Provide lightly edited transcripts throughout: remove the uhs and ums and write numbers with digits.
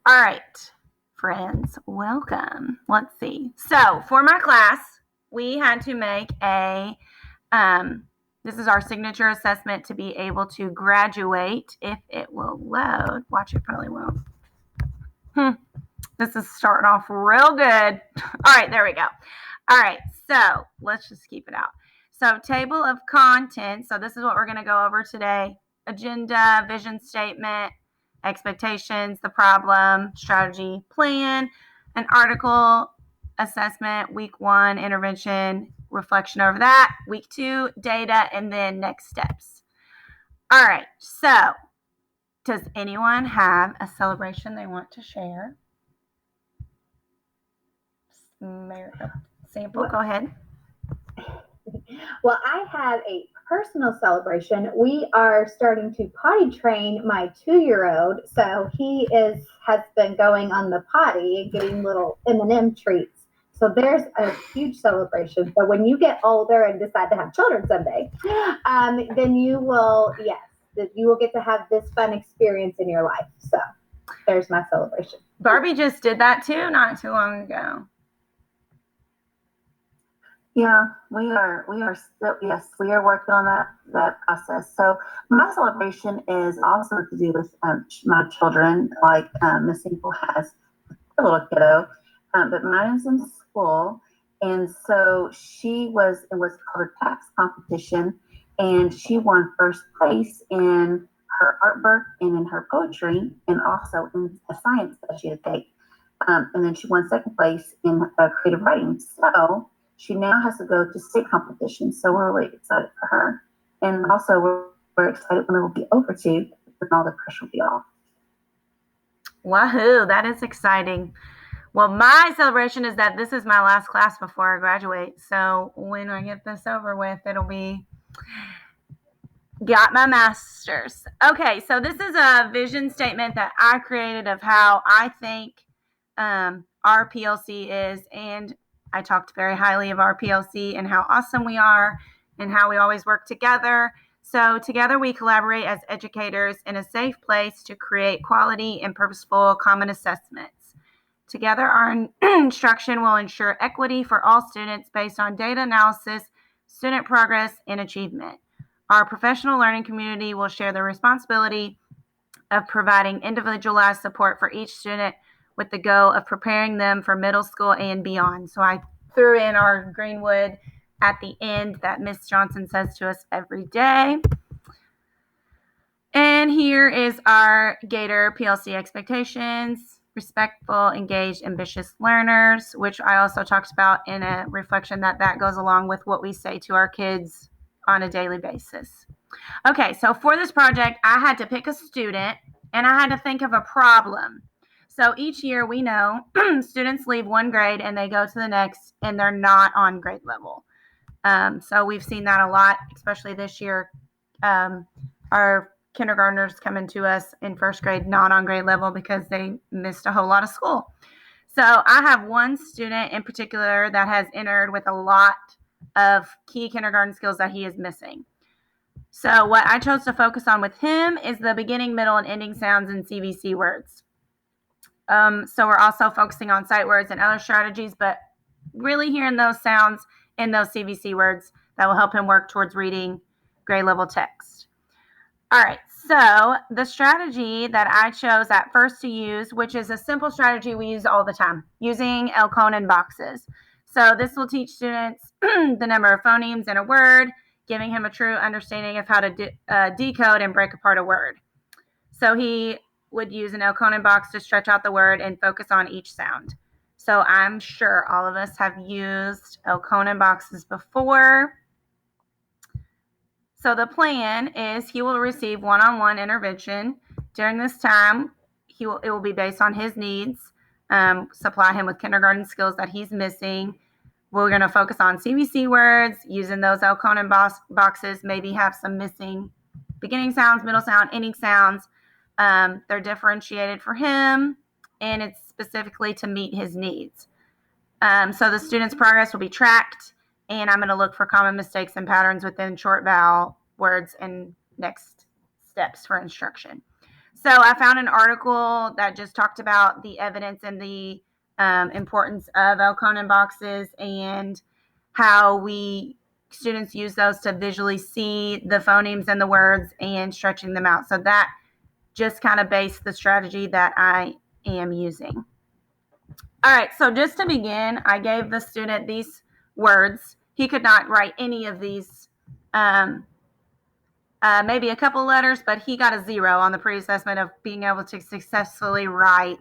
All right, friends, welcome. Let's see. So for my class, we had to make this is our signature assessment to be able to graduate. If it will load, watch, it probably won't. This is starting off real good. All right, there we go. All right, so let's just keep it out. So table of contents. So this is what we're going to go over today. Agenda, vision statement, expectations, the problem, strategy, plan, an article, assessment, week 1, intervention, reflection over that, week 2, data, and then next steps. All right, so does anyone have a celebration they want to share? Sample, go ahead. Well, I have a personal celebration. We are starting to potty train my 2-year-old. So he has been going on the potty and getting little M&M treats. So there's a huge celebration. So when you get older and decide to have children someday, then you will get to have this fun experience in your life. So there's my celebration. Barbie just did that too, not too long ago. Yeah, we are still, yes, we are working on that process. So my celebration is also to do with my children, like Miss Hinkle has a little kiddo, but mine is in school. And so it was called a tax competition, and she won first place in her artwork and in her poetry, and also in a science that she had to take. And then she won second place in creative writing. So she now has to go to state competitions, so we're really excited for her. And also, we're excited when it will be over too, and all the pressure will be off. Wahoo, that is exciting. Well, my celebration is that this is my last class before I graduate. So when I get this over with, it'll be got my master's. Okay, so this is a vision statement that I created of how I think our PLC is, and I talked very highly of our PLC and how awesome we are and how we always work together. So together we collaborate as educators in a safe place to create quality and purposeful common assessments. Together our instruction will ensure equity for all students based on data analysis, student progress, and achievement. Our professional learning community will share the responsibility of providing individualized support for each student with the goal of preparing them for middle school and beyond. So I threw in our Greenwood at the end that Miss Johnson says to us every day. And here is our Gator PLC expectations: respectful, engaged, ambitious learners, which I also talked about in a reflection that goes along with what we say to our kids on a daily basis. Okay, so for this project, I had to pick a student and I had to think of a problem. So each year we know students leave one grade and they go to the next and they're not on grade level. So we've seen that a lot, especially this year. Our kindergartners coming to us in first grade not on grade level because they missed a whole lot of school. So I have one student in particular that has entered with a lot of key kindergarten skills that he is missing. So what I chose to focus on with him is the beginning, middle, and ending sounds in CVC words. So we're also focusing on sight words and other strategies, but really hearing those sounds in those CVC words that will help him work towards reading grade level text. All right, so the strategy that I chose at first to use, which is a simple strategy we use all the time, using Elkonin boxes. So this will teach students the number of phonemes in a word, giving him a true understanding of how to decode and break apart a word. So he would use an Elkonin box to stretch out the word and focus on each sound. So I'm sure all of us have used Elkonin boxes before. So the plan is he will receive one-on-one intervention. During this time, it will be based on his needs, supply him with kindergarten skills that he's missing. We're going to focus on CVC words, using those Elkonin boxes, maybe have some missing beginning sounds, middle sound, ending sounds. They're differentiated for him, and it's specifically to meet his needs. So the student's progress will be tracked, and I'm going to look for common mistakes and patterns within short vowel words and next steps for instruction. So I found an article that just talked about the evidence and the importance of Elkonin boxes and how students use those to visually see the phonemes and the words and stretching them out. So that just kind of based the strategy that I am using. All right, so just to begin, I gave the student these words. He could not write any of these, maybe a couple letters, but he got a 0 on the pre-assessment of being able to successfully write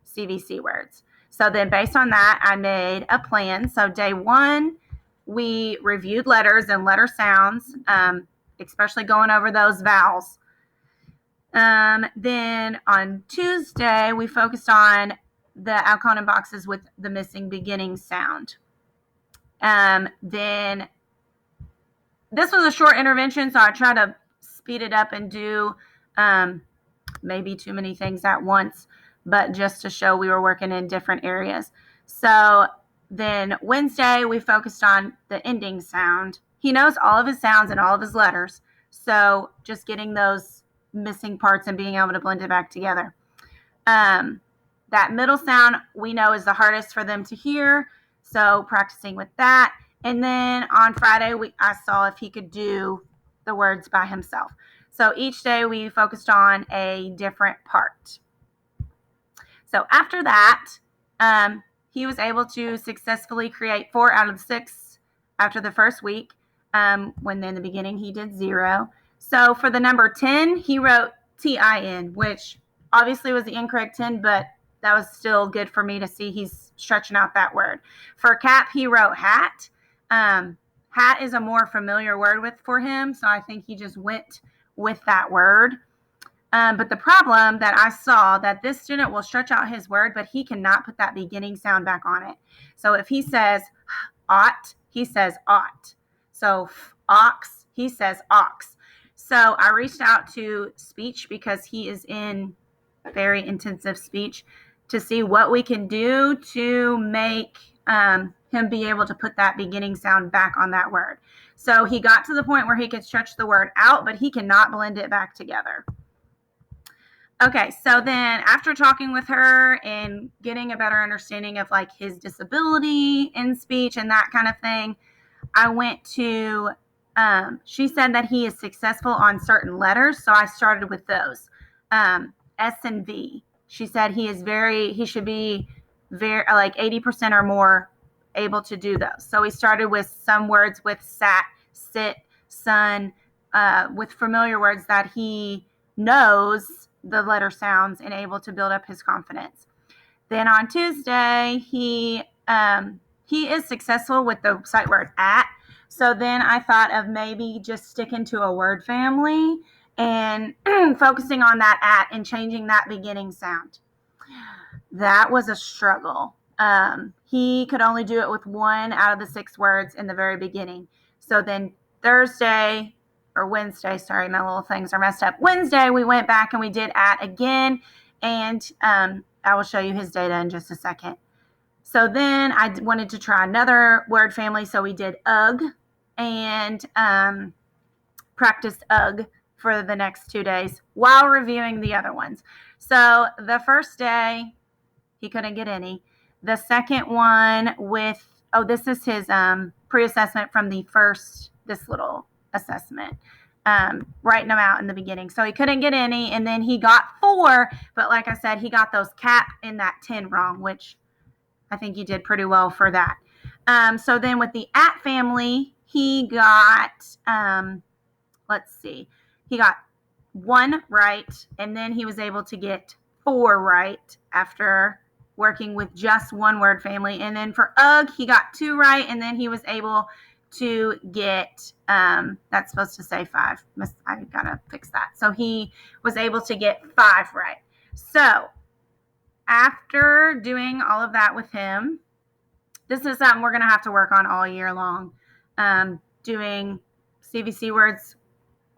CVC words. So then based on that, I made a plan. So day 1, we reviewed letters and letter sounds, especially going over those vowels. Then on Tuesday, we focused on the Elkonin boxes with the missing beginning sound. Then this was a short intervention, so I tried to speed it up and do maybe too many things at once, but just to show we were working in different areas. So then Wednesday, we focused on the ending sound. He knows all of his sounds and all of his letters, so just getting those missing parts and being able to blend it back together. That middle sound we know is the hardest for them to hear, so practicing with that. And then on Friday, I saw if he could do the words by himself. So each day we focused on a different part. So after that, he was able to successfully create 4 out of the 6 after the first week, when in the beginning he did 0. So for the number 10, he wrote TIN, which obviously was the incorrect 10, but that was still good for me to see he's stretching out that word. For cap, he wrote hat. Hat is a more familiar word for him, so I think he just went with that word. But the problem that I saw that this student will stretch out his word, but he cannot put that beginning sound back on it. So if he says ought, he says ought. So ox, he says ox. So I reached out to speech because he is in very intensive speech to see what we can do to make him be able to put that beginning sound back on that word. So he got to the point where he could stretch the word out, but he cannot blend it back together. Okay, so then after talking with her and getting a better understanding of like his disability in speech and that kind of thing, I went to, she said that he is successful on certain letters, so I started with those. S and V. She said he should be very like 80% or more able to do those. So we started with some words with sat, sit, sun, with familiar words that he knows the letter sounds and able to build up his confidence. Then on Tuesday, he is successful with the sight word at. So then I thought of maybe just sticking to a word family and focusing on that at and changing that beginning sound. That was a struggle. He could only do it with 1 out of the 6 words in the very beginning. So then Wednesday, sorry, my little things are messed up. Wednesday, we went back and we did at again, and I will show you his data in just a second. So then I wanted to try another word family, so we did ugh and practiced ugh for the next 2 days while reviewing the other ones. So the first day, he couldn't get any. The second one this is his pre-assessment from this little assessment, writing them out in the beginning. So he couldn't get any, and then he got 4, but like I said, he got those cap and that 10 wrong, which I think he did pretty well for that. So then with the at family, he got, he got 1 right, and then he was able to get 4 right after working with just 1 word family. And then for ugh, he got 2 right, and then he was able to get, that's supposed to say 5. I gotta fix that. So he was able to get 5 right. So after doing all of that with him, this is something we're going to have to work on all year long. Doing CVC words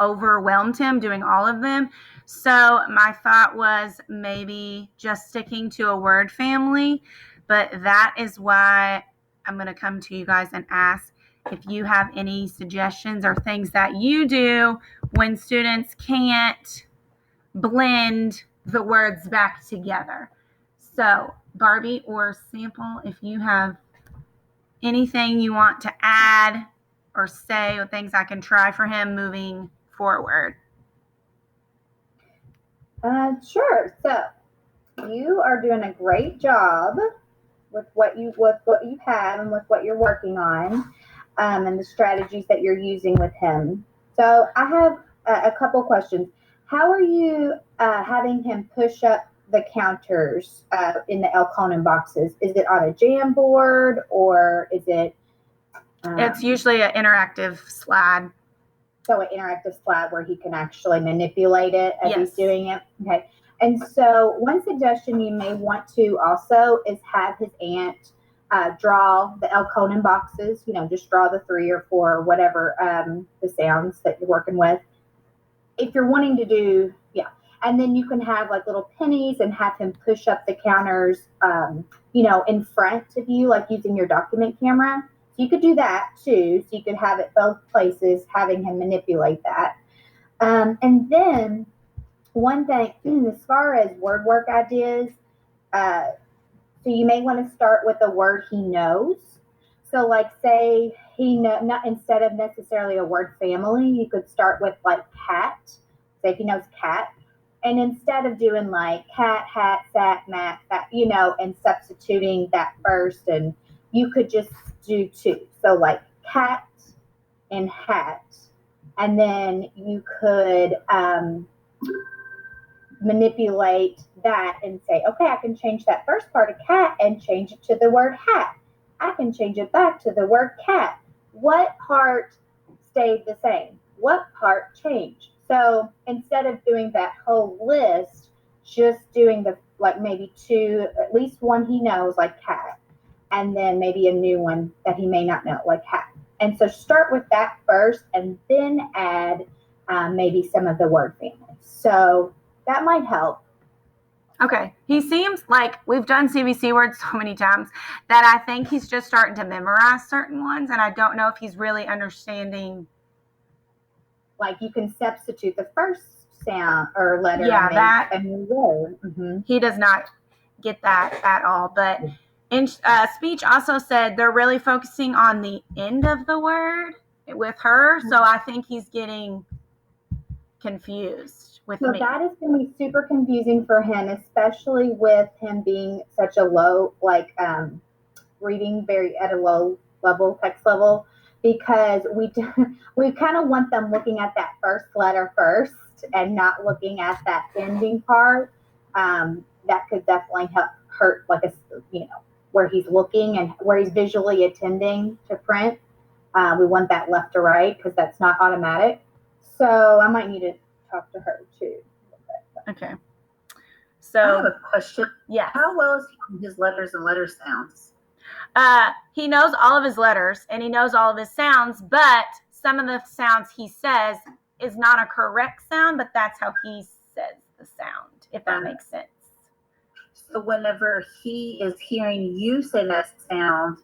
overwhelmed him, doing all of them. So my thought was maybe just sticking to a word family, but that is why I'm going to come to you guys and ask if you have any suggestions or things that you do when students can't blend the words back together. So, Barbie or Sample, if you have anything you want to add or say or things I can try for him moving forward. Sure. So you are doing a great job with what you have and with what you're working on, and the strategies that you're using with him. So I have a couple questions. How are you having him push up the counters in the El Conan boxes? Is it on a Jamboard or is it? It's usually an interactive slide. So an interactive slide where he can actually manipulate it as Yes. he's doing it. Okay. And so one suggestion you may want to also is have his aunt draw the El Conan boxes, just draw the 3 or 4 or whatever the sounds that you're working with. If you're wanting to do, yeah. And then you can have like little pennies and have him push up the counters, in front of you, like using your document camera. So you could do that too. So you could have it both places, having him manipulate that. And then one thing, as far as word work ideas, so you may want to start with a word he knows. So like say not instead of necessarily a word family, you could start with like cat. Say if he knows cat. And instead of doing like cat, hat, sat, mat, that, and substituting that first, and you could just do 2. So like cat and hat. And then you could manipulate that and say, okay, I can change that first part of cat and change it to the word hat. I can change it back to the word cat. What part stayed the same? What part changed? So instead of doing that whole list, just doing like maybe 2, at least one he knows, like cat, and then maybe a new one that he may not know, like hat. And so start with that first and then add maybe some of the word families. So that might help. Okay. He seems like we've done CBC words so many times that I think he's just starting to memorize certain ones, and I don't know if he's really understanding. Like you can substitute the first sound or letter Yeah, and that make a new word. Mm-hmm. He does not get that at all. But in speech also said they're really focusing on the end of the word with her, so I think he's getting confused with me. So that is going to be super confusing for him, especially with him being such a low, like reading very at a low level, text level, because we kind of want them looking at that first letter first and not looking at that ending part. That could definitely hurt, like where he's looking and where he's visually attending to print. We want that left to right because that's not automatic. So I might need to talk to her too. Okay. So I have a question. Yeah. How well is he on his letters and letter sounds? He knows all of his letters and he knows all of his sounds, but some of the sounds he says is not a correct sound, but that's how he says the sound, if that makes sense. So whenever he is hearing you say that sound,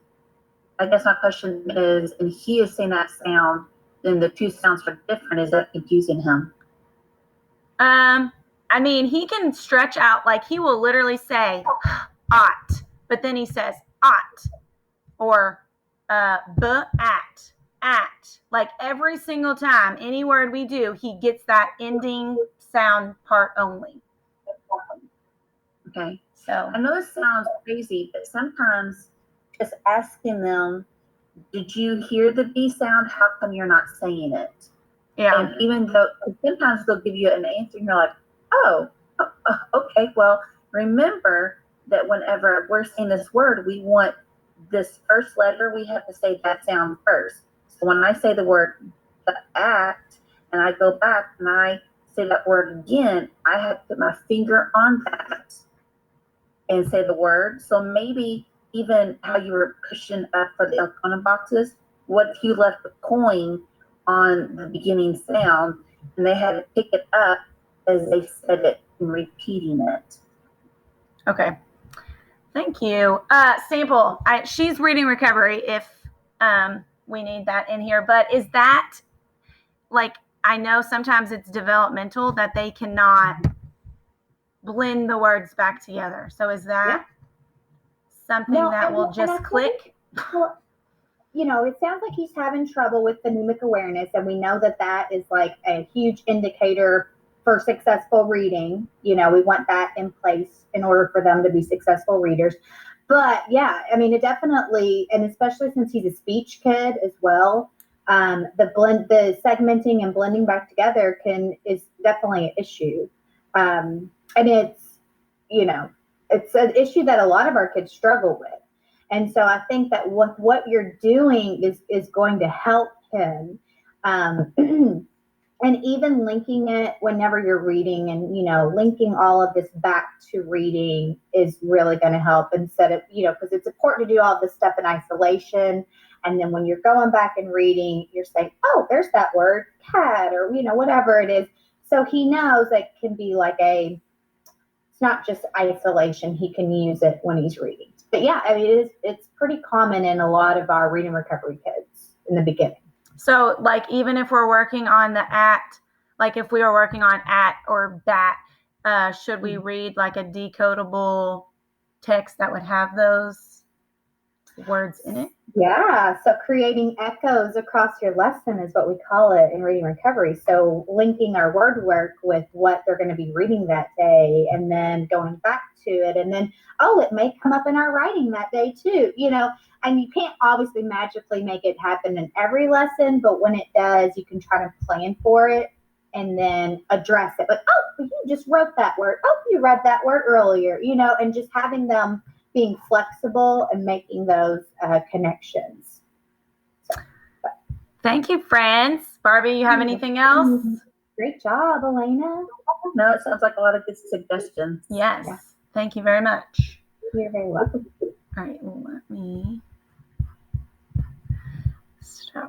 I guess my question is, and he is saying that sound, then the 2 sounds are different. Is that confusing him? I mean, he can stretch out, like he will literally say ought, but then he says ought or at. Like every single time, any word we do, he gets that ending sound part only. Okay. So I know this sounds crazy, but sometimes just asking them, did you hear the B sound? How come you're not saying it? Yeah. And even though sometimes they'll give you an answer and you're like, oh, okay, well, remember that whenever we're saying this word, we want this first letter, we have to say that sound first. So when I say the word at, and I go back and I say that word again, I have to put my finger on that and say the word. So maybe even how you were pushing up for the El Conan boxes, what if you left the coin on the beginning sound and they had to pick it up as they said it and repeating it? Okay. Thank you. Sample, she's reading recovery if we need that in here, but is that like, I know sometimes it's developmental that they cannot blend the words back together. So is that something No, that will and I just think- click? Well, it sounds like he's having trouble with phonemic awareness, and we know that that is like a huge indicator for successful reading. We want that in place in order for them to be successful readers. But yeah, I mean, it definitely, and especially since he's a speech kid as well, the segmenting and blending back together is definitely an issue, and it's it's an issue that a lot of our kids struggle with. And so I think that what you're doing is going to help him. And even linking it whenever you're reading and, linking all of this back to reading is really going to help instead of, because it's important to do all this stuff in isolation. And then when you're going back and reading, you're saying, oh, there's that word, cat, or, whatever it is. So he knows that can be like it's not just isolation. He can use it when he's reading. But yeah, I mean, it's pretty common in a lot of our reading recovery kids in the beginning. So like, even if we're working on the at, like if we were working on at or bat, should we read like a decodable text that would have those words in it? Yeah, so creating echoes across your lesson is what we call it in reading recovery. So linking our word work with what they're going to be reading that day and then going back to it. And then, it may come up in our writing that day too, and you can't obviously magically make it happen in every lesson, but when it does, you can try to plan for it and then address it. But, you just wrote that word. Oh, you read that word earlier, and just having them being flexible and making those connections. Thank you, friends. Barbie, you have anything else? Great job, Elena. No, it sounds like a lot of good suggestions. Yes. Yeah. Thank you very much. You're very welcome. All right, let me stop.